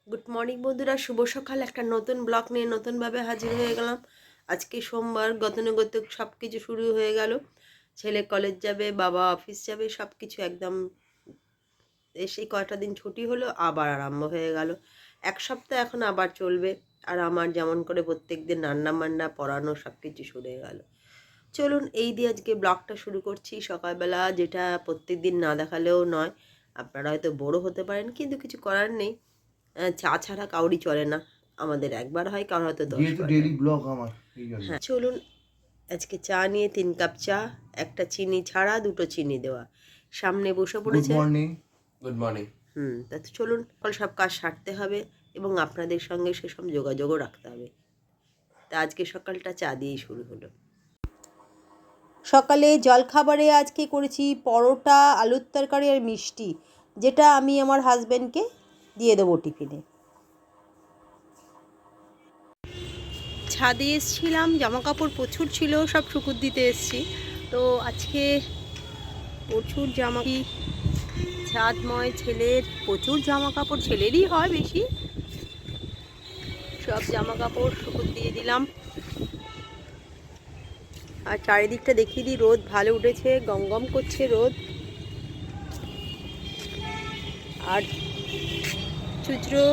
Good morning বন্ধুরা, শুভ সকাল। একটা নতুন ব্লগ নিয়ে নতুনভাবে হাজির হয়ে গেলাম। আজকে সোমবার, গতানুগতিক সব কিছু শুরু হয়ে গেল। ছেলে কলেজ যাবে, বাবা অফিস যাবে, সব কিছু একদম এসে কয়টা দিন ছুটি হলো, আবার আরম্ভ হয়ে গেল। এক সপ্তাহ এখন আবার চলবে। আর আমার যেমন করে প্রত্যেক দিন রান্না বান্না পড়ানো সব কিছু শুরু হয়ে গেল। চলুন এই দিয়ে আজকে ব্লগটা শুরু করছি সকালবেলা, যেটা প্রত্যেক দিন না দেখালেও নয়। আপনারা হয়তো বড় হতে পারেন, কিন্তু কিছু করার নেই। চা ছাড়া কাউরি চলে না। আমাদের একবার হয়, কারো হয়তো 10 বার ডেইলি হয়। ব্লগ আমার এই জন্য। হ্যাঁ, চলুন আজকে চা নিয়ে 3 কাপ চা, একটা চিনি ছাড়া, 2টো চিনি দেওয়া, সামনে বসে গুড পড়েছে। মর্নিং। তা তো চলুন সব কাজ সারতে হবে এবং আপনাদের সঙ্গে সেসব যোগাযোগও রাখতে হবে। তা আজকে সকালটা চা দিয়েই শুরু হলো। সকালে জলখাবারে আজকে করেছি পরোটা, আলুর তরকারি আর মিষ্টি, যেটা আমি আমার হাজব্যান্ডকে দিয়ে দেবো টিফিনে। ছাদে এসেছিলাম, জামা কাপড় প্রচুর ছিল, সব শুকুর দিতে এসেছি। তো আজকে প্রচুর জামা, ছাদময় ছেলের প্রচুর জামা কাপড়, ছেলেরই হয় বেশি, সব জামা কাপড় শুকুর দিয়ে দিলাম। আর চারিদিকটা দেখিয়ে দিই, রোদ ভালো উঠেছে, গমগম করছে রোদ। আর চুচরো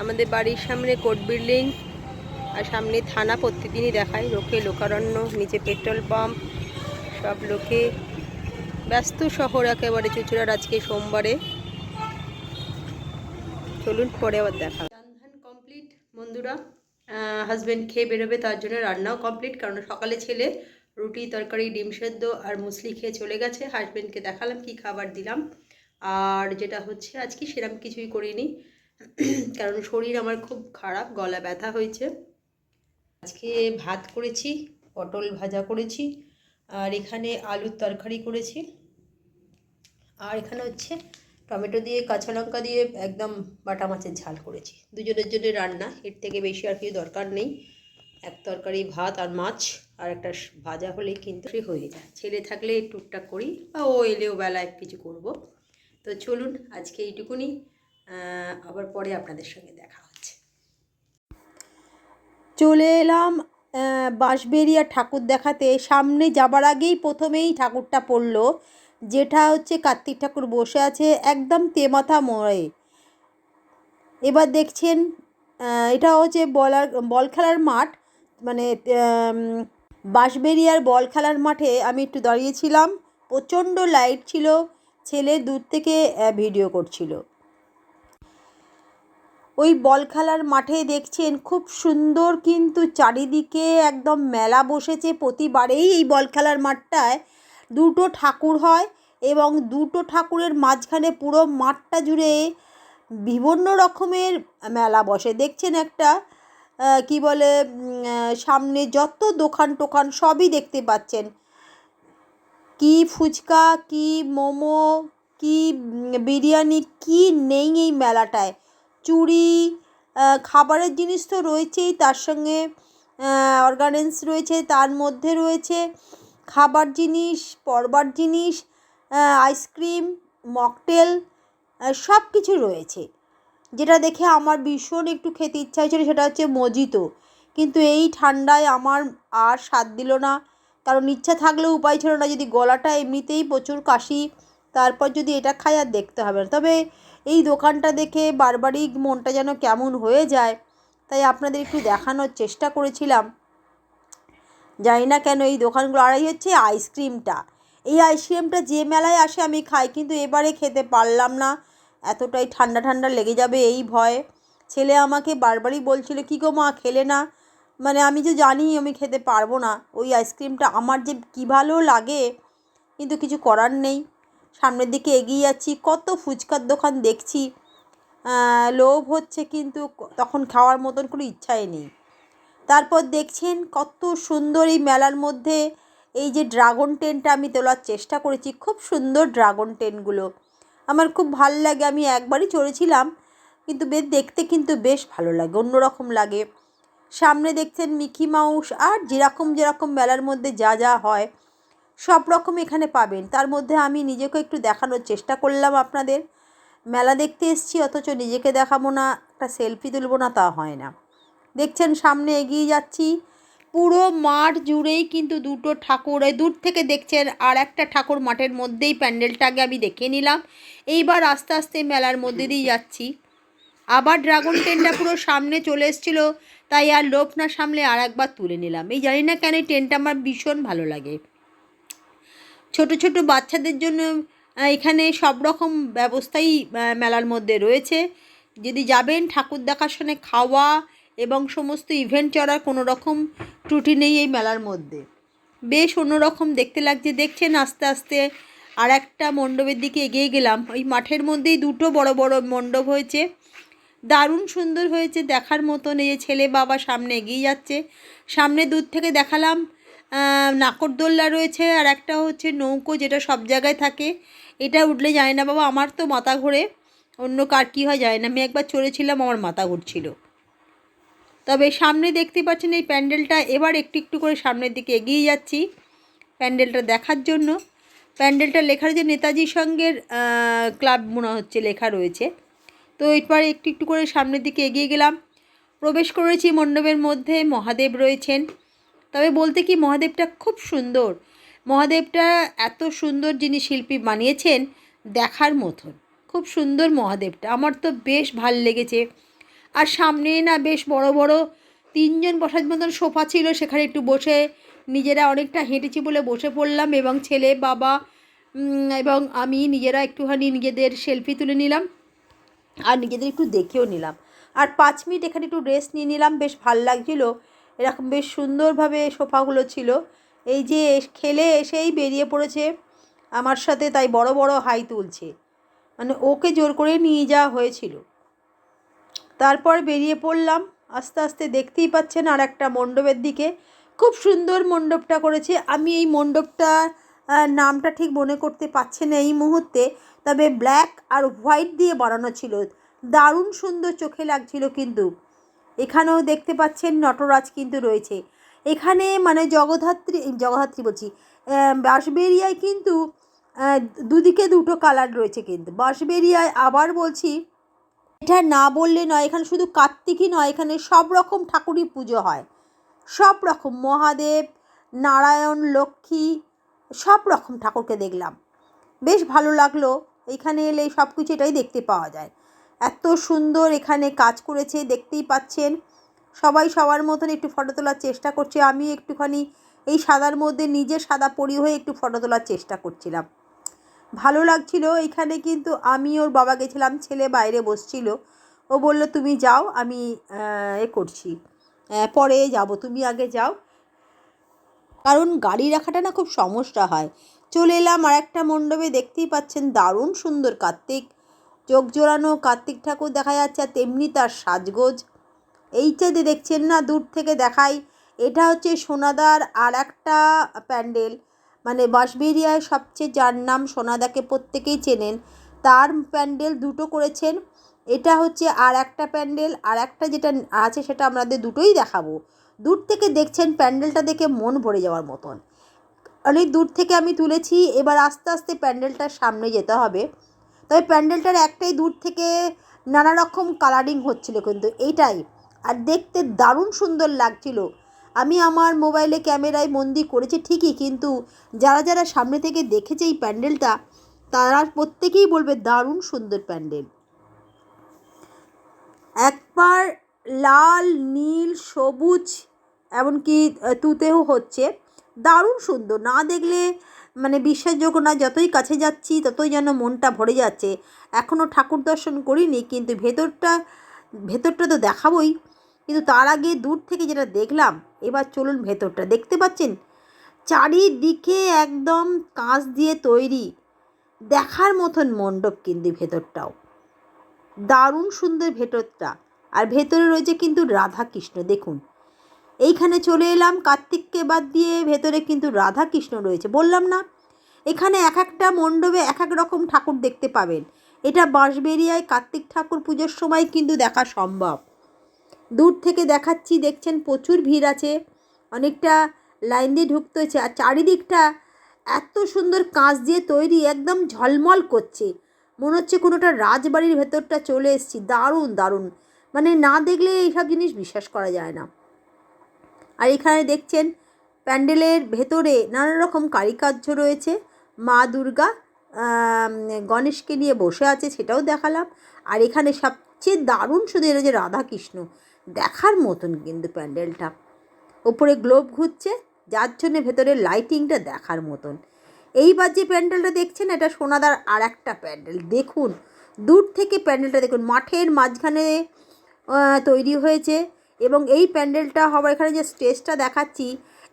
আমাদের বাড়ির সামনে কোর্ট বিল্ডিং, আর সামনে থানা প্রতিদিনই দেখায়, লোকে লোকারণ্য, নিচে পেট্রোল পাম্প, সব লোকে ব্যস্ত শহর একেবারে চুচুড়ার আজকে সোমবারে। চলুন পরে আবার দেখা। রান্ধান কমপ্লিট বন্ধুরা, হাজব্যান্ড খেয়ে বেরোবে, তার জন্য রান্নাও কমপ্লিট। কারণ সকালে ছেলে রুটি তরকারি ডিম সেদ্ধ আর মুসলি খেয়ে চলে গেছে। হাজব্যান্ডকে দেখালাম কি খাবার দিলাম। আর যেটা হচ্ছে আজকে সেরকম কিছুই করিনি, কারণ শরীর আমার খুব খারাপ, গলা ব্যথা হয়েছে। আজকে ভাত করেছি, পটল ভাজা করেছি, আর এখানে আলুর তরকারি করেছি, আর এখানে হচ্ছে টমেটো দিয়ে কাঁচা লঙ্কা দিয়ে একদম বাটা মাছের ঝাল করেছি। দুজনের জন্য রান্না, এর থেকে বেশি আর কিছু দরকার নেই। এক তরকারি ভাত আর মাছ আর একটা ভাজা হলেই কিন্তু সে হয়ে যায়। ছেলে থাকলে টুকটাক করি, বা ও এলেও বেলায় কিছু করব। তো চলুন আজকে এইটুকুনি, আবার পরে আপনাদের সঙ্গে দেখা হচ্ছে। চলে এলাম বাঁশবেড়িয়া ঠাকুর দেখাতে। সামনে যাবার আগেই প্রথমেই ঠাকুরটা পড়লো, যেটা হচ্ছে কার্তিক ঠাকুর বসে আছে একদম তেমাথা মোড়ে। এবার দেখছেন এটা হচ্ছে বল খেলার মাঠ, মানে বাঁশবেড়িয়ার বল খেলার মাঠে আমি একটু দাঁড়িয়েছিলাম। প্রচণ্ড লাইট ছিল, ছেলে দূর থেকে ভিডিও করছিল। ওই বল খেলার মাঠে দেখছেন খুব সুন্দর, কিন্তু চারিদিকে একদম মেলা বসেছে। প্রতিবারেই এই বল খেলার মাঠটায় 2টো ঠাকুর হয়, এবং 2টো ঠাকুরের মাঝখানে পুরো মাঠটা জুড়ে বিভিন্ন রকমের মেলা বসে। দেখছেন একটা কি বলে, সামনে যত দোকান টোকান সবই দেখতে পাচ্ছেন। কি ফুচকা, কি মোমো, কি বিরিয়ানি, কি নেই এই মেলাটায়। চুড়ি, খাবারের জিনিস তো রয়েছেই, তার সঙ্গে অর্গানেন্স রয়েছে, তার মধ্যে রয়েছে খাবার জিনিস, পরবার জিনিস, আইসক্রিম, মকটেল, সব কিছু রয়েছে। যেটা দেখে আমার ভীষণ একটু খেতে ইচ্ছা হয়েছিল, সেটা হচ্ছে মজিতো। কিন্তু এই ঠান্ডায় আমার আর স্বাদ দিল না, কারণ ইচ্ছা থাকলেও উপায় ছিল না। যদি গলাটা এমনিতেই প্রচুর কাশি, তারপর যদি এটা খাই, আর দেখতে হবে না। তবে এই দোকানটা দেখে বারবারই মনটা যেন কেমন হয়ে যায়, তাই আপনাদের একটু দেখানোর চেষ্টা করেছিলাম। জানি না কেন এই দোকানগুলো। আর এই হচ্ছে আইসক্রিমটা, এই আইসক্রিমটা যে মেলায় আসে আমি খাই, কিন্তু এবারে খেতে পারলাম না, এতটাই ঠান্ডা ঠান্ডা লেগে যাবে এই ভয়ে। ছেলে আমাকে বারবারই বলছিল, কী গো মা খেলে না, মানে আমি যে জানি আমি খেতে পারবো না ওই আইসক্রিমটা, আমার যে কী ভালো লাগে, কিন্তু কিছু করার নেই। সামনের দিকে এগিয়ে যাচ্ছি, কত ফুচকার দোকান দেখছি, লোভ হচ্ছে, কিন্তু তখন খাওয়ার মতন কোনো ইচ্ছাই নেই। তারপর দেখছেন কত সুন্দর এই মেলার মধ্যে এই যে ড্রাগন টেনটা আমি তোলার চেষ্টা করেছি। খুব সুন্দর ড্রাগন টেনগুলো, আমার খুব ভাল লাগে। আমি একবারই চড়েছিলাম, কিন্তু দেখতে কিন্তু বেশ ভালো লাগে, অন্যরকম লাগে। সামনে দেখছেন মিকি মাউস, আর যেরকম যেরকম মেলার মধ্যে যা যা হয় সব রকম এখানে পাবেন। তার মধ্যে আমি নিজেকে একটু দেখানোর চেষ্টা করলাম আপনাদের। মেলা দেখতে এসেছি, অথচ নিজেকে দেখাবো না, একটা একটা সেলফি তুলবো না তা হয় না। দেখছেন সামনে এগিয়ে যাচ্ছি, পুরো মাঠ জুড়েই কিন্তু দুটো ঠাকুর, এই দূর থেকে দেখছেন আর একটা ঠাকুর মাঠের মধ্যেই, প্যান্ডেলটা আগে আমি দেখে নিলাম। এইবার আস্তে আস্তে মেলার মধ্যে দিয়ে যাচ্ছি। আবার ড্রাগন ট্রেনটা পুরো সামনে চলে এসেছিলো, তাই আর লোভ না সামলে আর একবার তুলে নিলাম। এই জানি না কেন এই ট্রেনটা আমার ভীষণ ভালো লাগে। ছোট ছোট বাচ্চাদের জন্য এখানে সব রকম ব্যবস্থাই মেলার মধ্যে রয়েছে। যদি যাবেন ঠাকুর দেখার সময় খাওয়া এবং সমস্ত ইভেন্ট চড়ার কোনো রকম ত্রুটি নেই এই মেলার মধ্যে। বেশ অন্যরকম দেখতে লাগছে। দেখছেন আস্তে আস্তে আর একটা মণ্ডপের দিকে এগিয়ে গেলাম। ওই মাঠের মধ্যেই দুটো বড় বড় মণ্ডপ হয়েছে, দারুণ সুন্দর হয়েছে দেখার মতন। এই যে ছেলে বাবা সামনে এগিয়ে যাচ্ছে, সামনে দূর থেকে দেখালাম নাকরদোল্লা রয়েছে, আর একটা হচ্ছে নৌকো যেটা সব জায়গায় থাকে। এটা উঠলে যায় না বাবা, আমার তো মাথা ঘোরে, অন্য কার কী হয় যায় না। আমি একবার চড়েছিলাম, আমার মাথা ঘুরছিল। তবে সামনে দেখতে পাচ্ছেন এই প্যান্ডেলটা। এবার একটু একটু করে সামনের দিকে এগিয়ে যাচ্ছি প্যান্ডেলটা দেখার জন্য। প্যান্ডেলটা লেখা রয়েছে নেতাজি সঙ্গের ক্লাব মনে হচ্ছে লেখা রয়েছে। তো এরপর একটু একটু করে সামনের দিকে এগিয়ে গেলাম, প্রবেশ করেছি মণ্ডপের মধ্যে। মহাদেব রয়েছেন, তবে বলতে কি মহাদেবটা খুব সুন্দর। মহাদেবটা এত সুন্দর যিনি শিল্পী বানিয়েছেন দেখার মতন, খুব সুন্দর মহাদেবটা, আমার তো বেশ ভাল লেগেছে। আর সামনে না বেশ বড় বড় 3জন বসার মতন সোফা ছিল, সেখানে একটু বসে নিজেরা অনেকটা হেঁটেছি বলে বসে পড়লাম, এবং ছেলে বাবা এবং আমি নিজেরা একটুখানি নিজেদের সেলফি তুলে নিলাম আর নিজেদের একটু দেখেও নিলাম। আর 5 মিনিট এখানে একটু রেস্ট নিয়ে নিলাম, বেশ ভাল লাগছিলো। এরকম বেশ সুন্দরভাবে সোফাগুলো ছিল। এই যে খেলে এসেই বেরিয়ে পড়েছে আমার সাথে, তাই বড় বড় হাই তুলছে, মানে ওকে জোর করে নিয়ে যাওয়া হয়েছিল। তারপর বেরিয়ে পড়লাম আস্তে আস্তে। দেখতেই পাচ্ছেন আর একটা মণ্ডপের দিকে, খুব সুন্দর মণ্ডপটা করেছে। আমি এই মণ্ডপটা নামটা ঠিক মনে করতে পারছি না এই মুহূর্তে, তবে ব্ল্যাক আর হোয়াইট দিয়ে বানানো ছিল, দারুণ সুন্দর চোখে লাগছিল। কিন্তু এখানেও দেখতে পাচ্ছেন নটরাজ কিন্তু রয়েছে এখানে, মানে জগদ্ধাত্রী বলছি, বাঁশবেড়িয়ায় কিন্তু দুদিকে দুটো কালার রয়েছে। কিন্তু বাঁশবেড়িয়ায় আবার বলছি, এটা না বললে নয়, এখানে শুধু কার্তিকই নয়, এখানে সব রকম ঠাকুরই পুজো হয়, সব রকম মহাদেব, নারায়ণ, লক্ষ্মী, সব রকম ঠাকুরকে দেখলাম, বেশ ভালো লাগলো। এখানে এলে সব কিছু এটাই দেখতে পাওয়া যায়। এত সুন্দর এখানে কাজ করেছে, দেখতেই পাচ্ছেন। সবাই সবার মতন একটু ফটো তোলার চেষ্টা করছে। আমি একটুখানি এই সাদার মধ্যে নিজে সাদা পরি হয়ে একটু ফটো তোলার চেষ্টা করছিলাম, ভালো লাগছিল। এখানে কিন্তু আমি ওর বাবা গেছিলাম, ছেলে বাইরে বসছিল। ও বলল তুমি যাও, আমি করছি, পরে যাব, তুমি আগে যাও, কারণ গাড়ি রাখাটা না খুব সমস্যা হয়। চলে এলাম আর একটা মণ্ডপে, দেখতেই পাচ্ছেন দারুণ সুন্দর কার্তিক, চোখ জোড়ানো কার্তিক ঠাকুর দেখা যাচ্ছে, আর তেমনি তার সাজগোজ। এইটাতে দেখছেন না দূর থেকে দেখাই, এটা হচ্ছে সোনাদার আর একটা প্যান্ডেল, মানে বাঁশবেড়িয়ায় সবচেয়ে যার নাম সোনাদাকে প্রত্যেকেই চেনেন, তার প্যান্ডেল দুটো করেছেন। এটা হচ্ছে আর একটা প্যান্ডেল, আর একটা যেটা আছে সেটা আমাদের দুটোই দেখাবো। দূর থেকে দেখছেন প্যান্ডেলটা দেখে মন ভরে যাওয়ার মতন, অনেক দূর থেকে আমি তুলেছি। এবার আস্তে আস্তে প্যান্ডেলটার সামনে যেতে হবে। তবে প্যান্ডেলটার একটাই দূর থেকে নানা রকম কালারিং হচ্ছিল কিন্তু এইটাই, আর দেখতে দারুণ সুন্দর লাগছিল। আমি আমার মোবাইলে ক্যামেরায় বন্দি করেছি ঠিকই, কিন্তু যারা যারা সামনে থেকে দেখেছে এই প্যান্ডেলটা তারা প্রত্যেকেই বলবে দারুণ সুন্দর প্যান্ডেল। একবার লাল, নীল, সবুজ, এমনকি তুতেও হচ্ছে, দারুণ সুন্দর, না দেখলে মানে বিশ্বাসযোগ্য না। যতই কাছে যাচ্ছি ততই যেন মনটা ভরে যাচ্ছে। এখনও ঠাকুর দর্শন করিনি, কিন্তু ভেতরটা তো দেখাবই, কিন্তু তার আগে দূর থেকে যেটা দেখলাম, এবার চলুন ভেতরটা। দেখতে পাচ্ছেন চারিদিকে একদম কাঁচ দিয়ে তৈরি, দেখার মতন মণ্ডপ, কিন্তু ভেতরটাও দারুণ সুন্দর ভেতরটা। আর ভেতরে রয়েছে কিন্তু রাধা কৃষ্ণ, দেখুন এইখানে চলে এলাম, কার্তিককে বাদ দিয়ে ভেতরে কিন্তু রাধা কৃষ্ণ রয়েছে। বললাম না এখানে এক একটা মণ্ডপে এক এক রকম ঠাকুর দেখতে পাবেন। এটা বাঁশবেড়িয়ায় কার্তিক ঠাকুর পুজোর সময় কিন্তু দেখা সম্ভব। দূর থেকে দেখাচ্ছি, দেখছেন প্রচুর ভিড় আছে, অনেকটা লাইন দিয়ে ঢুকতে হয়েছে। আর চারিদিকটা এত সুন্দর কাঁচ দিয়ে তৈরি, একদম ঝলমল করছে, মনে হচ্ছে কোনোটা রাজবাড়ির ভেতরটা চলে এসেছি। দারুণ দারুণ, মানে না দেখলে এইসব জিনিস বিশ্বাস করা যায় না। আর এখানে দেখছেন প্যান্ডেলের ভেতরে নানা রকম কারুকার্য রয়েছে। মা দুর্গা গণেশকে নিয়ে বসে আছে, সেটাও দেখালাম। আর এখানে সবচেয়ে দারুণ শুধু এরা যে রাধাকৃষ্ণ, দেখার মতন কিন্তু প্যান্ডেলটা। ওপরে গ্লোব ঘুরছে, যার জন্যে ভেতরের লাইটিংটা দেখার মতন। এইবার যে প্যান্ডেলটা দেখছেন এটা সোনাদার আর একটা প্যান্ডেল। দেখুন দূর থেকে প্যান্ডেলটা দেখুন, মাঠের মাঝখানে তৈরি হয়েছে। এবং এই প্যান্ডেলটা হবার এখানে যে স্টেজটা দেখাচ্ছি,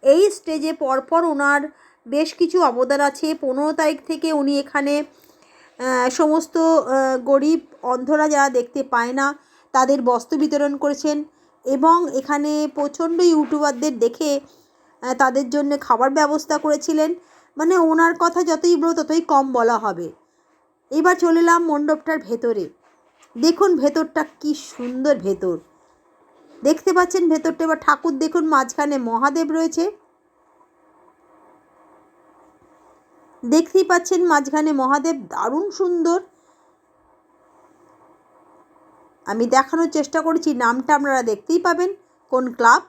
এই স্টেজে পরপর ওনার বেশ কিছু অবদান আছে। 15 তারিখ থেকে উনি এখানে সমস্ত গরিব অন্ধরা যারা দেখতে পায় না তাদের বস্ত্র বিতরণ করেছেন। এবং এখানে প্রচণ্ড ইউটিউবারদের দেখে তাদের জন্য খাবার ব্যবস্থা করেছিলেন। মানে ওনার কথা যতই বলো ততই কম বলা হবে। এবার চলে এলাম মণ্ডপটার ভেতরে। দেখুন ভেতরটা কি সুন্দর ভেতর, দেখতে পাচ্ছেন ভেতরটা। এবার ঠাকুর দেখুন, মাঝখানে মহাদেব রয়েছে, দেখতেই পাচ্ছেন মাঝখানে মহাদেব, দারুণ সুন্দর। আমি দেখানোর চেষ্টা করেছি, নামটা আপনারা দেখতেই পাবেন কোন ক্লাব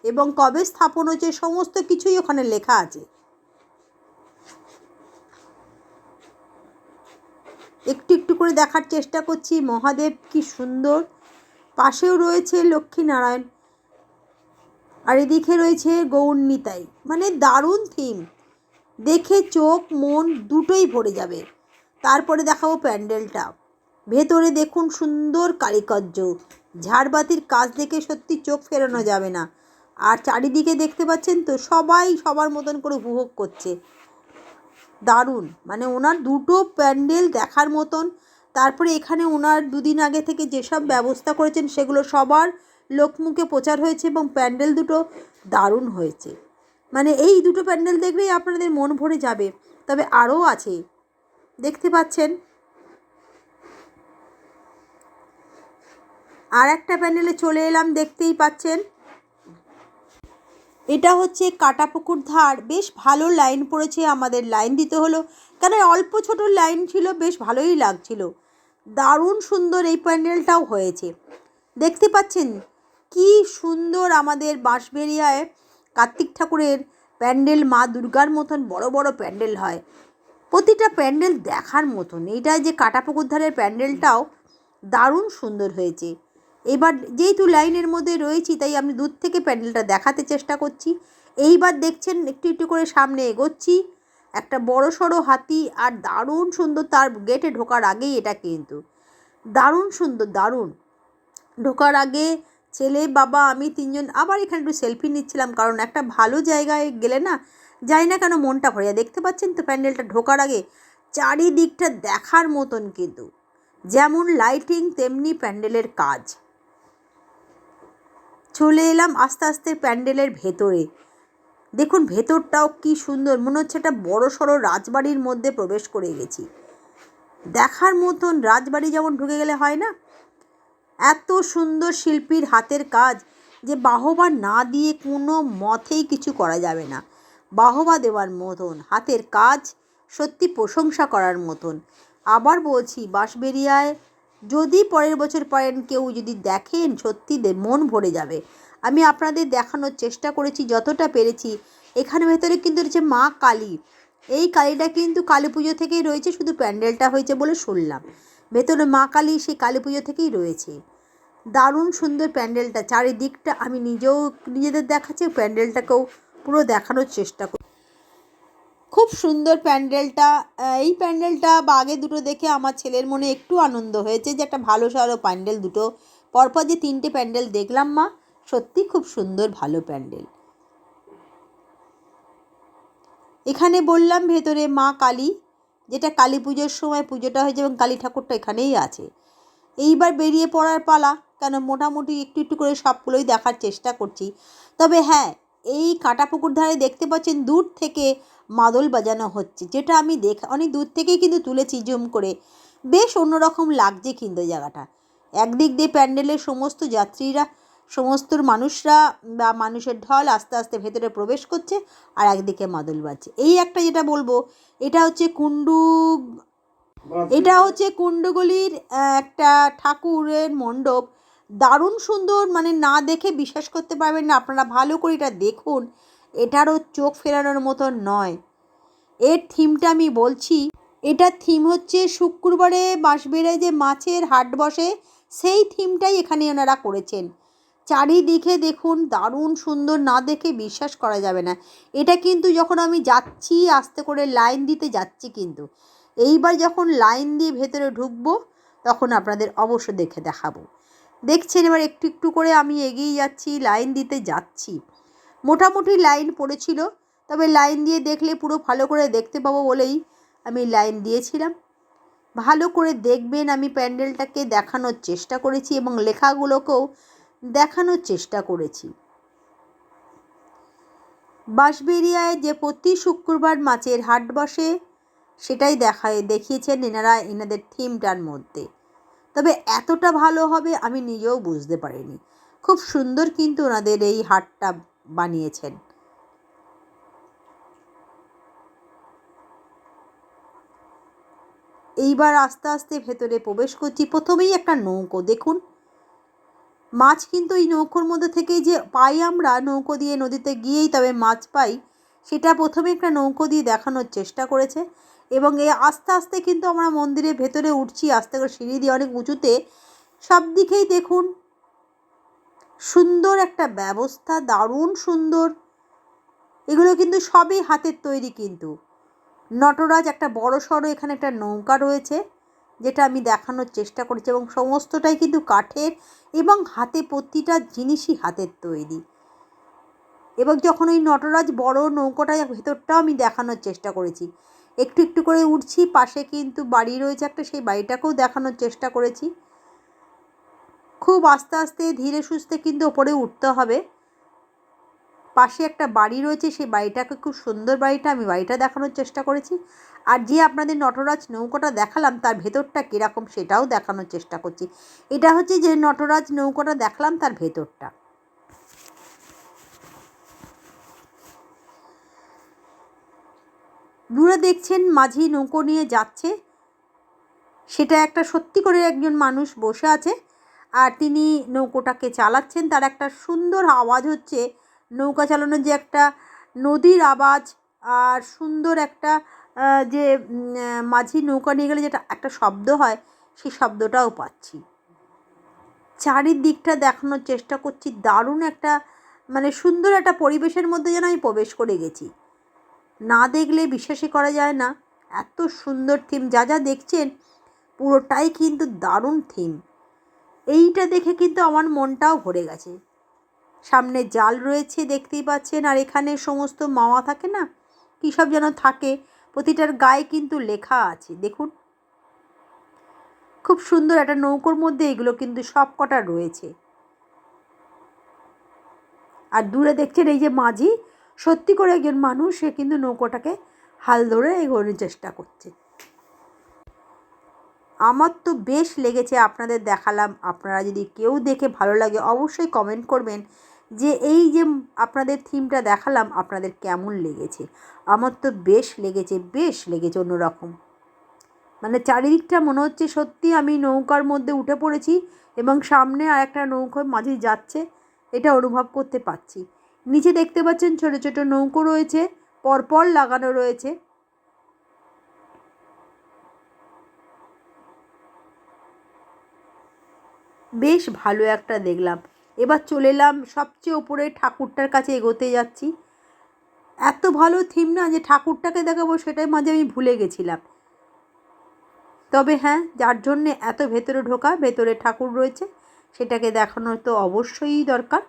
এবং কবে স্থাপন হয়েছে সমস্ত কিছুই ওখানে লেখা আছে। একটু একটু করে দেখার চেষ্টা করছি। মহাদেব কি সুন্দর, পাশেও রয়েছে লক্ষ্মীনারায়ণ, আর এদিকে রয়েছে গৌরনিতাই। মানে দারুণ থিম, দেখে চোখ মন দুটোই ভরে যাবে। তারপরে দেখাবো প্যান্ডেলটা। ভেতরে দেখুন সুন্দর কারুকার্য, ঝাড়বাতির কাজ দেখে সত্যি চোখ ফেরানো যাবে না। আর চারিদিকে দেখতে পাচ্ছেন তো, সবাই সবার মতন করে উপভোগ করছে। দারুণ, মানে ওনার দুটো প্যান্ডেল দেখার মতন। তারপরে এখানে ওনার দুদিন আগে থেকে যেসব ব্যবস্থা করেছেন সেগুলো সবার লোকমুখে প্রচার হয়েছে এবং প্যান্ডেল দুটো দারুণ হয়েছে। মানে এই দুটো প্যান্ডেল দেখলেই আপনাদের মন ভরে যাবে। তবে আরও আছে, দেখতে পাচ্ছেন আর একটা প্যান্ডেলে চলে এলাম, দেখতেই পাচ্ছেন। এটা হচ্ছে কাটাপুকুর ধার, বেশ ভালো লাইন পড়েছে, আমাদের লাইন দিতে হলো কেন অল্প ছোট লাইন ছিল, বেশ ভালোই লাগছিল। দারুণ সুন্দর এই প্যান্ডেলটাও হয়েছে, দেখতে পাচ্ছেন কি সুন্দর। আমাদের বাঁশবেড়িয়ায় কার্তিক ঠাকুরের প্যান্ডেল মা দুর্গার মতন বড় বড় প্যান্ডেল হয়, প্রতিটা প্যান্ডেল দেখার মতন। এইটা যে কাটাপুকুর ধারের প্যান্ডেলটাও দারুণ সুন্দর হয়েছে। এবার যেহেতু লাইনের মধ্যে রয়েছি তাই আমি দূর থেকে প্যান্ডেলটা দেখাতে চেষ্টা করছি। এইবার দেখছেন একটু একটু করে সামনে এগোচ্ছি, একটা বড় সড়ো হাতি, আর দারুণ সুন্দর। তার গেটে ঢোকার আগেই এটা কিন্তু দারুণ সুন্দর, দারুণ। ঢোকার আগে ছেলে বাবা আমি তিনজন আবার এখানে একটু সেলফি নিচ্ছিলাম, কারণ একটা ভালো জায়গায় গেলে না যাই না কেন মনটা ভরে যায়। দেখতে পাচ্ছেন তো প্যান্ডেলটা ঢোকার আগে চারিদিকটা দেখার মতন, কিন্তু যেমন লাইটিং তেমনি প্যান্ডেলের কাজ। চলে এলাম আস্তে আস্তে প্যান্ডেলের ভেতরে। দেখুন ভেতরটাও কি সুন্দর, মনে হচ্ছে একটা বড় সড়ো রাজবাড়ির মধ্যে প্রবেশ করে গেছি, দেখার মতন। রাজবাড়ি যেমন ঢুকে গেলে হয় না, এত সুন্দর শিল্পীর হাতের কাজ যে বাহবা না দিয়ে কোনো মতেই কিছু করা যাবে না। বাহবা দেওয়ার মতন হাতের কাজ, সত্যি প্রশংসা করার মতন। আবার বলছি, বাঁশবেড়িয়ায় যদি পরের বছর পারেন কেউ যদি দেখেন, সত্যি মন ভরে যাবে। আমি আপনাদের দেখানোর চেষ্টা করেছি যতটা পেরেছি। এখানে ভেতরে কিন্তু রয়েছে মা কালী, এই কালীটা কিন্তু কালী পুজো থেকেই রয়েছে, শুধু প্যান্ডেলটা হয়েছে বলে শুনলাম। ভেতরে মা কালী সেই কালী পুজো থেকেই রয়েছে। দারুণ সুন্দর প্যান্ডেলটা, চারিদিকটা আমি নিজেদের দেখাচ্ছি, প্যান্ডেলটাকেও পুরো দেখানোর চেষ্টা করি। খুব সুন্দর প্যান্ডেলটা। এই প্যান্ডেলটা বা আগে দুটো দেখে আমার ছেলের মনে একটু আনন্দ হয়েছে যে একটা ভালো সারো প্যান্ডেল দুটো পরপর যে তিনটে প্যান্ডেল দেখলাম মা, সত্যি খুব সুন্দর ভালো প্যান্ডেল। এখানে বললাম ভেতরে মা কালী, যেটা কালী পুজোর সময় পুজোটা হয়েছে এবং কালী ঠাকুরটা এখানেই আছে। এইবার বেরিয়ে পড়ার পালা, কেন মোটামুটি একটু একটু করে সবগুলোই দেখার চেষ্টা করছি। তবে হ্যাঁ, এই কাটাপুকুর ধারে দেখতে পাচ্ছেন দূর থেকে মাদল বাজানো হচ্ছে, যেটা আমি অনেক দূর থেকেই কিন্তু তুলেছি জুম করে। বেশ অন্যরকম লাগছে কিন্তু জায়গাটা। একদিক দিয়ে প্যান্ডেলের সমস্ত যাত্রীরা, সমস্ত মানুষরা বা মানুষের ঢল আস্তে আস্তে ভেতরে প্রবেশ করছে, আর একদিকে মাদল বাজছে। এই একটা যেটা বলবো, এটা হচ্ছে কুণ্ডুগলির একটা ঠাকুরের মণ্ডপ, দারুণ সুন্দর, মানে না দেখে বিশ্বাস করতে পারবেন না। আপনারা ভালো করে এটা দেখুন, এটারও চোখ ফেরানোর মতো নয়। এর থিমটা আমি বলছি, এটার থিম হচ্ছে শুক্রবারে বাঁশবেড়ায় যে মাছের হাট বসে সেই থিমটাই এখানে ওনারা করেছেন। চারিদিকে দেখুন দারুণ সুন্দর, না দেখে বিশ্বাস করা যাবে না। এটা কিন্তু যখন আমি যাচ্ছি আস্তে করে লাইন দিতে যাচ্ছি, কিন্তু এইবার যখন লাইন দিয়ে ভেতরে ঢুকবো তখন আপনাদের অবশ্য দেখে দেখাবো। দেখছেন এবার একটু একটু করে আমি এগিয়ে যাচ্ছি, লাইন দিতে যাচ্ছি। মোটামুটি লাইন পড়েছিল, তবে লাইন দিয়ে দেখলে পুরো ভালো করে দেখতে পাবো বলেই আমি লাইন দিয়েছিলাম। ভালো করে দেখবেন, আমি প্যান্ডেলটাকে দেখানোর চেষ্টা করেছি এবং লেখাগুলোকেও দেখানোর চেষ্টা করেছি। বাঁশবেড়িয়ায় যে প্রতি শুক্রবার মাছের হাট বসে সেটাই দেখিয়েছেন এনারা এনাদের থিমটার মধ্যে। তবে এতটা ভালো হবে আমি নিজেও বুঝতে পারিনি। খুব সুন্দর কিন্তু ওনাদের এই হাটটা বানিয়েছেন। এইবার আস্তে আস্তে ভেতরে প্রবেশ করছি। প্রথমেই একটা নৌকো দেখুন, মাছ কিন্তু এই নৌকোর মধ্যে থেকেই যে পাই, আমরা নৌকো দিয়ে নদীতে গিয়েই তবে মাছ পাই, সেটা প্রথমে একটা নৌকো দিয়ে দেখানোর চেষ্টা করেছে। এবং আস্তে আস্তে কিন্তু আমরা মন্দিরের ভেতরে উঠছি, আস্তে করে সিঁড়ি দিয়ে অনেক উঁচুতে। সব দিকেই দেখুন সুন্দর একটা ব্যবস্থা, দারুণ সুন্দর। এগুলো কিন্তু সবই হাতের তৈরি। কিন্তু নটরাজ একটা বড় সড়ো এখানে একটা নৌকা রয়েছে, যেটা আমি দেখানোর চেষ্টা করেছি, এবং সমস্তটাই কিন্তু কাঠের এবং হাতে প্রতিটা জিনিসই হাতের তৈরি। এবং যখন ওই নটরাজ বড় নৌকোটা ভেতরটাও আমি দেখানোর চেষ্টা করেছি, একটু একটু করে উঠছি। পাশে কিন্তু বাড়ি রয়েছে একটা, সেই বাড়িটাকেও দেখানোর চেষ্টা করেছি। খুব আস্তে আস্তে ধীরে সুস্থে কিন্তু ওপরে উঠতে হবে। পাশে একটা বাড়ি রয়েছে, সেই বাড়িটাকে খুব সুন্দর বাড়িটা, আমি বাড়িটা দেখানোর চেষ্টা করেছি। আর যে আপনাদের নটরাজ নৌকোটা দেখালাম তার ভেতরটা কীরকম সেটাও দেখানোর চেষ্টা করছি। এটা হচ্ছে যে নটরাজ নৌকোটা দেখালাম তার ভেতরটা। দূরে দেখছেন মাঝি নৌকো নিয়ে যাচ্ছে, সেটা একটা সত্যি করে একজন মানুষ বসে আছে আর তিনি নৌকোটাকে চালাচ্ছেন। তার একটা সুন্দর আওয়াজ হচ্ছে, নৌকা চালানোর যে একটা নদীর আওয়াজ আর সুন্দর একটা যে মাঝি নৌকা নিয়ে গেলে যেটা একটা শব্দ হয়, সেই শব্দটাও পাচ্ছি। চারিদিকটা দেখানোর চেষ্টা করছি। দারুণ একটা মানে সুন্দর একটা পরিবেশের মধ্যে যেন আমি প্রবেশ করে গেছি। না দেখলে বিশ্বাসই করা যায় না, এত সুন্দর থিম। যা যা দেখছেন পুরোটাই কিন্তু দারুণ থিম। এইটা দেখে কিন্তু আমার মনটাও ভরে গেছে। সামনে জাল রয়েছে দেখতেই পাচ্ছেন, আর এখানে সমস্ত মাওয়া থাকে না, কী সব যেন থাকে, প্রতিটার গায়ে কিন্তু লেখা আছে দেখুন। খুব সুন্দর একটা নৌকোর মধ্যে এগুলো কিন্তু সব কটা রয়েছে। আর দূরে দেখছেন এই যে মাঝি, সত্যি করে একজন মানুষ, সে কিন্তু নৌকোটাকে হাল ধরে এগোনোর চেষ্টা করছে। আমার তো বেশ লেগেছে, আপনাদের দেখালাম। আপনারা যদি কেউ দেখে ভালো লাগে অবশ্যই কমেন্ট করবেন যে এই যে আপনাদের থিমটা দেখালাম আপনাদের কেমন লেগেছে। আমার তো বেশ লেগেছে অন্যরকম। মানে চারিদিকটা মনে হচ্ছে সত্যি আমি নৌকার মধ্যে উঠে পড়েছি এবং সামনে আর একটা নৌকোয় মাঝি যাচ্ছে, এটা অনুভব করতে পারছি। নিচে দেখতে পাচ্ছেন ছোটো ছোটো নৌকো রয়েছে, পরপর লাগানো রয়েছে। বেশ ভালো একটা দেখলাম। এবার চলে এলাম সবচেয়ে ওপরে ঠাকুরটার কাছে, এগোতে যাচ্ছি। এত ভালো থিম না যে ঠাকুরটাকে দেখাবো সেটাই মাঝে আমি ভুলে গেছিলাম। তবে হ্যাঁ, যার জন্যে এত ভেতরে ঢোকা, ভেতরে ঠাকুর রয়েছে, সেটাকে দেখানো তো অবশ্যই দরকার।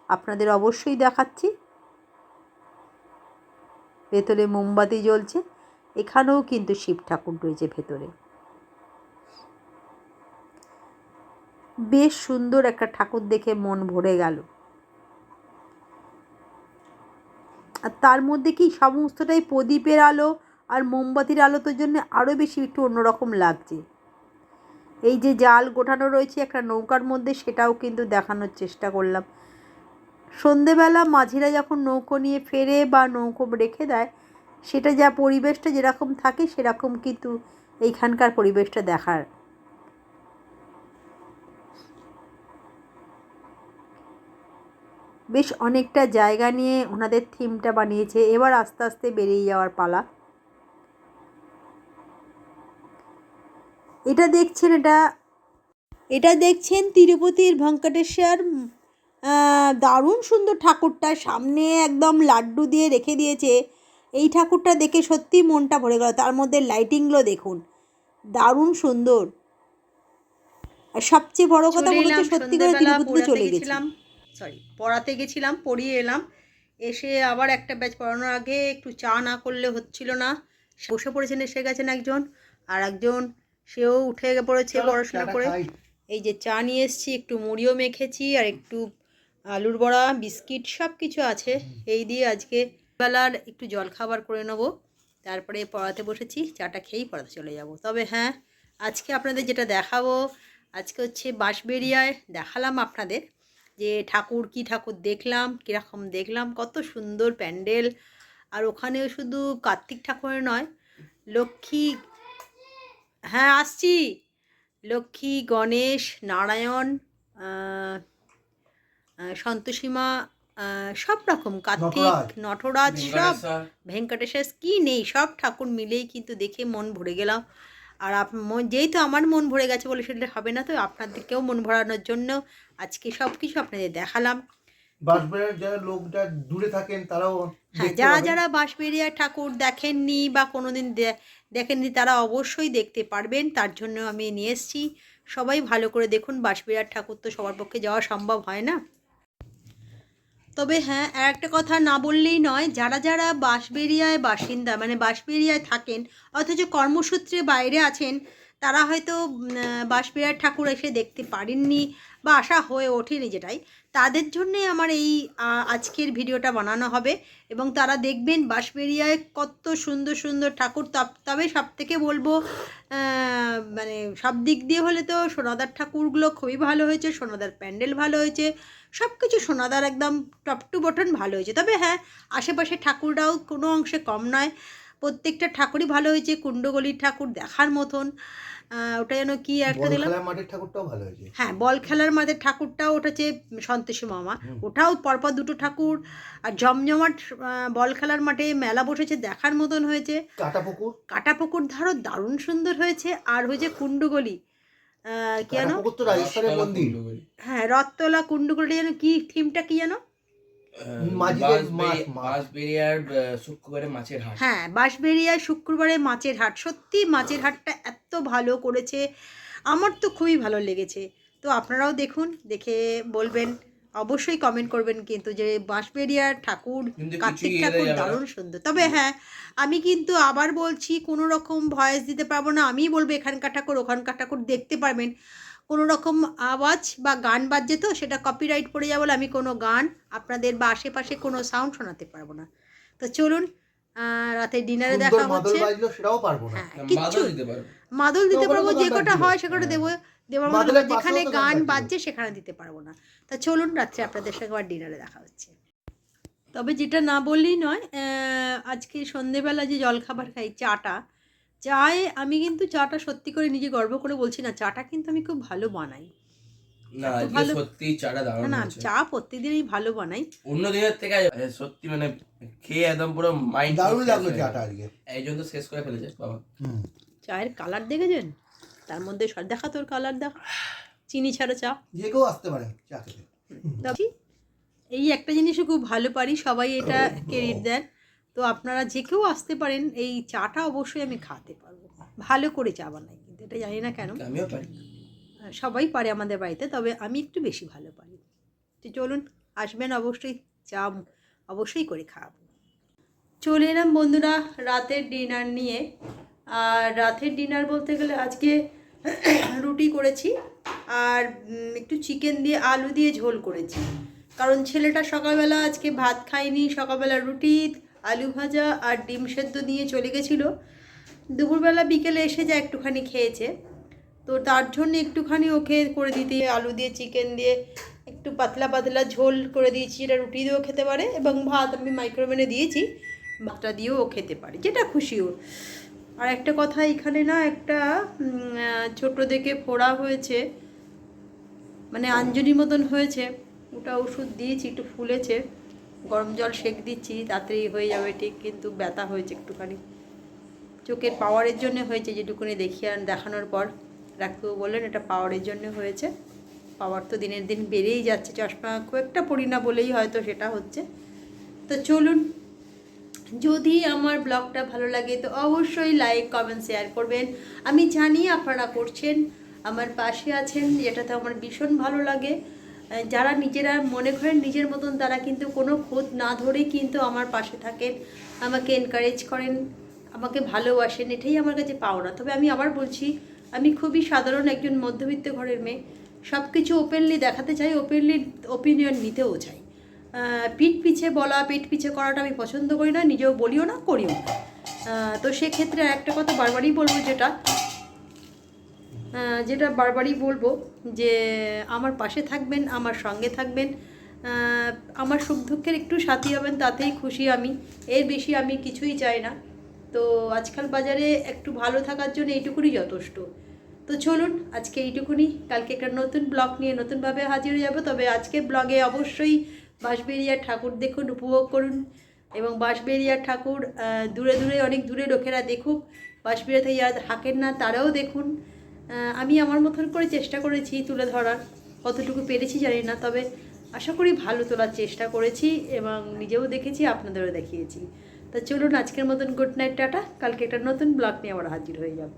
আপনাদের অবশ্যই দেখাচ্ছি। ভেতরে মোমবাতি জ্বলছে, এখানেও কিন্তু শিব ঠাকুর রয়েছে ভেতরে। বেশ সুন্দর একটা ঠাকুর দেখে মন ভরে গেল। আর তার মধ্যে কি সমস্তটাই প্রদীপের আলো আর মোমবাতির আলোর জন্য আরও বেশি একটু অন্যরকম লাগছে। এই যে জাল গোটানো রয়েছে একটা নৌকার মধ্যে, সেটাও কিন্তু দেখানোর চেষ্টা করলাম। সন্ধেবেলা মাঝিরা যখন নৌকো নিয়ে ফেরে বা নৌকো রেখে দেয়, সেটা যা পরিবেশটা যেরকম থাকে সেরকম কিন্তু এইখানকার পরিবেশটা দেখার। বেশ অনেকটা জায়গা নিয়ে ওনাদের থিমটা বানিয়েছে। এবার আস্তে আস্তে বেরিয়ে যাওয়ার পালা। এটা দেখছেন তিরুপতির ভেঙ্কটেশ্বর। দারুণ সুন্দর ঠাকুরটা, সামনে একদম লাড্ডু দিয়ে রেখে দিয়েছে। এই ঠাকুরটা দেখে সত্যি মনটা ভরে গেল। তার মধ্যে লাইটিংগুলো দেখুন, দারুণ সুন্দর। আর সবচেয়ে বড় কথা বলতে সত্যি করে তিরুপতিতে চলে গেছিলাম, পড়াতে গেছিলাম, পড়িয়ে এলাম। এসে আবার একটা ব্যাচ পড়ানোর আগে একটু চা না করলে হচ্ছিল না। বসে পড়েছেন, এসে গেছেন একজন, আর একজন সেও উঠে পড়েছে পড়াশোনা করে। এই যে চা নিয়ে এসেছি, একটু মুড়িও মেখেছি, আর একটু আলুর বড়া, বিস্কিট সব কিছু আছে। এই দিয়ে আজকে বেলার একটু জলখাবার করে নেবো, তারপরে পড়াতে বসেছি। চাটা খেয়েই পড়াতে চলে যাব। তবে হ্যাঁ, আজকে আপনাদের যেটা দেখাবো, আজকে হচ্ছে বাঁশবেড়িয়ায় দেখালাম আপনাদের যে ঠাকুর, কি ঠাকুর দেখলাম, কীরকম দেখলাম, কত সুন্দর প্যান্ডেল। আর ওখানেও শুধু কার্তিক ঠাকুরের নয়, লক্ষ্মী, হ্যাঁ আসছি, লক্ষ্মী, গণেশ, নারায়ণ, সন্তোষীমা, সব রকম, কার্তিক, নটরাজ, সব ভেঙ্কটেশ্বর, কি নেই, সব ঠাকুর মিলেই কিন্তু দেখে মন ভরে গেলাম। আর যেহেতু আমার মন ভরে গেছে বলে সেটা হবে না, তো আপনাদেরকেও মন ভরানোর জন্য আজকে সব কিছু আপনাদের দেখালাম। বাঁশবেড়িয়ার যারা লোকটা দূরে থাকেন তারাও, হ্যাঁ, যারা বাঁশবেড়িয়ার ঠাকুর দেখেননি বা কোনোদিন দেখেননি তারা অবশ্যই দেখতে পারবেন। তার জন্য আমি নিয়ে এসেছি। সবাই ভালো করে দেখুন, বাঁশবেড়িয়ার ঠাকুর তো সবার পক্ষে যাওয়া সম্ভব হয় না। তবে হ্যাঁ, একটা কথা না বললেই নয়, যারা বাঁশবেড়িয়ায় বাসিন্দা, মানে বাঁশবেড়িয়ায় থাকেন অথচ কর্মসূত্রে বাইরে আছেন, তারা হয়তো বাঁশবেড়িয়ার ঠাকুর এসে দেখতে পারেননি বা আসা হয়ে ওঠেনি, যেটাই তাদের জন্যে আমার এই আজকের ভিডিওটা বানানো হবে। এবং তারা দেখবেন বাঁশবেড়িয়ায় কত সুন্দর সুন্দর ঠাকুর। তবে সব থেকে বলবো, মানে সব দিক দিয়ে হলে তো সোনাদার ঠাকুরগুলো খুবই ভালো হয়েছে, সোনাদার প্যান্ডেল ভালো হয়েছে, সব কিছু সোনাদার একদম টপ টু বটন ভালো হয়েছে। তবে হ্যাঁ, আশেপাশে ঠাকুররাও কোনো অংশে কম নয়, প্রত্যেকটা ঠাকুরই ভালো হয়েছে। কুণ্ডগলির ঠাকুর দেখার মতন, ওটা যেন কি একটা দিলাম, মাঠের ঠাকুরটাও ভালো হয়েছে। হ্যাঁ, বল খেলার মাঠের ঠাকুরটাও, ওটা হচ্ছে সন্তোষী মামা, ওটাও পরপর দুটো ঠাকুর। আর জমজমাট বল খেলার মাঠে মেলা বসেছে, দেখার মতন হয়েছে। কাটাপুকুর ধারও দারুণ সুন্দর হয়েছে। আর হয়েছে কুণ্ডগলি, কি যেন, হ্যাঁ, রথতলা কুণ্ডগলি, যেন কি থিমটা কি যেন, হ্যাঁ, বাঁশবেড়িয়ায় শুক্রবারে মাছের হাট। সত্যি মাছের হাটটা এত ভালো করেছে, আমার তো খুবই ভালো লেগেছে। তো আপনারাও দেখুন, দেখে বলবেন, অবশ্যই কমেন্ট করবেন কিন্তু, যে বাঁশবেড়িয়ার ঠাকুর, কার্তিক ঠাকুর দারুণ সুন্দর। তবে হ্যাঁ, আমি কিন্তু আবার বলছি, কোনো রকম ভয়েস দিতে পারবো না। আমি বলবো এখানকার ঠাকুর ওখানকার ঠাকুর দেখতে পারবেন। কোনো রকম আওয়াজ বা গান বাজছে তো সেটা কপিরাইট পড়ে যাবে বলে আমি কোনো গান আপনাদের বা আশেপাশে কোনো সাউন্ড শোনাতে পারবো না। তো চলুন, রাতে ডিনারে দেখা হচ্ছে। হ্যাঁ, কিচ্ছু মাদল দিতে পারবো, যে কটা হয় সে কটা দেবো, দেওয়ার মতো, যেখানে গান বাজছে সেখানে দিতে পারবো না। তা চলুন, রাত্রে আপনাদের সঙ্গে আবার ডিনারে দেখা হচ্ছে। তবে যেটা না বললেই নয়, আজকে সন্ধেবেলা যে জলখাবার খাই, চায়ে আমি কিন্তু চাটা সত্যি করে নিজে গর্ব করে বলছি না, চাটা কিন্তু আমি খুব ভালো বানাই। না, আজকে সত্যি চাটা দারুণ হয়েছে। চা প্রত্যেকদিনই ভালো বানাই, অন্য দিনের থেকে সত্যি মানে খেয়ে একদম পুরো মাইন্ড দারুণ লাগলো চাটা আজকে। এই জন্য শেষ করে ফেলেছে বাবা। চায়ের কালার দেখেছেন, তার মধ্যে দেখা তোর কালার দেখা, চিনি ছাড়া চা, যে কেউ আসতে পারে চা খেতে। এই একটা জিনিসও খুব ভালো পারি, সবাই এটা ক্রেডিট দেন। তো আপনারা যে কেউ আসতে পারেন, এই চাটা অবশ্যই আমি খাওয়াতে পারবো। ভালো করে চা বানাই, কিন্তু এটা জানি না কেন, আমিও পারি, সবাই পারে আমাদের বাড়িতে, তবে আমি একটু বেশি ভালো পারি। তো চলুন, আসবেন অবশ্যই, চা অবশ্যই করে খাওয়াবো। চলে এলাম বন্ধুরা রাতের ডিনার নিয়ে। আর রাতের ডিনার বলতে গেলে আজকে রুটি করেছি, আর একটু চিকেন দিয়ে আলু দিয়ে ঝোল করেছি। কারণ ছেলেটা সকালবেলা আজকে ভাত খায়নি, সকালবেলা রুটি, আলু ভাজা আর ডিম সেদ্ধ দিয়ে চলে গেছিলো। দুপুরবেলা বিকেলে এসে যা একটুখানি খেয়েছে, তো তার জন্য একটুখানি ওকে করে দিতে, আলু দিয়ে চিকেন দিয়ে একটু পাতলা পাতলা ঝোল করে দিয়েছি, যেটা রুটি দিয়েও খেতে পারে, এবং ভাত আমি মাইক্রোওভেনে দিয়েছি, ভাতটা দিয়েও ও খেতে পারে, যেটা খুশি ওর। আর একটা কথা, এখানে না একটা ছোট দেখে ফোড়া হয়েছে, মানে আঞ্জনির মতন হয়েছে, ওটা একটা ওষুধ দিয়েছি, একটু ফুলেছে, গরম জল সেঁক দিচ্ছি, তাড়াতাড়ি হয়ে যাবে ঠিক, কিন্তু ব্যথা হয়েছে একটুখানি। চোখের পাওয়ারের জন্য হয়েছে, যেটুকুনি দেখানোর পর ডাক্তারবাবু বললেন এটা পাওয়ারের জন্য হয়েছে। পাওয়ার তো দিনের দিন বেড়েই যাচ্ছে, চশমা খুব একটা পড়ি না বলেই হয়তো সেটা হচ্ছে। তো চলুন, যদি আমার ব্লগটা ভালো লাগে তো অবশ্যই লাইক কমেন্ট শেয়ার করবেন। আমি জানি আপনারা করছেন, আমার পাশে আছেন, যেটাতে আমার ভীষণ ভালো লাগে। যারা নিজেরা মনে করেন নিজের মতন, তারা কিন্তু কোনো খোঁজ না ধরেই কিন্তু আমার পাশে থাকেন, আমাকে এনকারেজ করেন, আমাকে ভালোবাসেন, এটাই আমার কাছে পাওনা। তবে আমি আবার বলছি, আমি খুবই সাধারণ একজন মধ্যবিত্ত ঘরের মেয়ে, সব কিছু ওপেনলি দেখাতে চাই, ওপেনলি ওপিনিয়ন নিতেও চাই। পিঠ পিছে বলা, পিঠ পিছে করাটা আমি পছন্দ করি না, নিজেও বলিও না, করিও না। তো সেক্ষেত্রে একটা কথা বারবারই বলবো, যেটা বারবারই বলবো, যে আমার পাশে থাকবেন, আমার সঙ্গে থাকবেন, আমার সুখ দুঃখের একটু সাথী হবেন, তাতেই খুশি আমি। এর বেশি আমি কিছুই চাই না। তো আজকাল বাজারে একটু ভালো থাকার জন্য এইটুকুনি যথেষ্ট। তো চলুন, আজকে এইটুকুনি, কালকে একটা নতুন ব্লগ নিয়ে নতুনভাবে হাজির হয়ে যাবো। তবে আজকে ব্লগে অবশ্যই বাঁশবেড়িয়ার ঠাকুর দেখুন, উপভোগ করুন, এবং বাঁশবেড়িয়ার ঠাকুর দূরে দূরে, অনেক দূরে লোকেরা দেখুক, বাঁশবেড়িয়া থেকে যারা থাকেন না তারাও দেখুন। আমি আমার মতন করে চেষ্টা করেছি তুলে ধরার, কতটুকু পেরেছি জানি না, তবে আশা করি ভালো তোলার চেষ্টা করেছি, এবং নিজেও দেখেছি, আপনাদেরও দেখিয়েছি। তো চলুন, আজকের মতন গুড নাইট, টাটা। কালকে একটা নতুন ব্লগ নিয়ে আবার হাজির হয়ে যাব।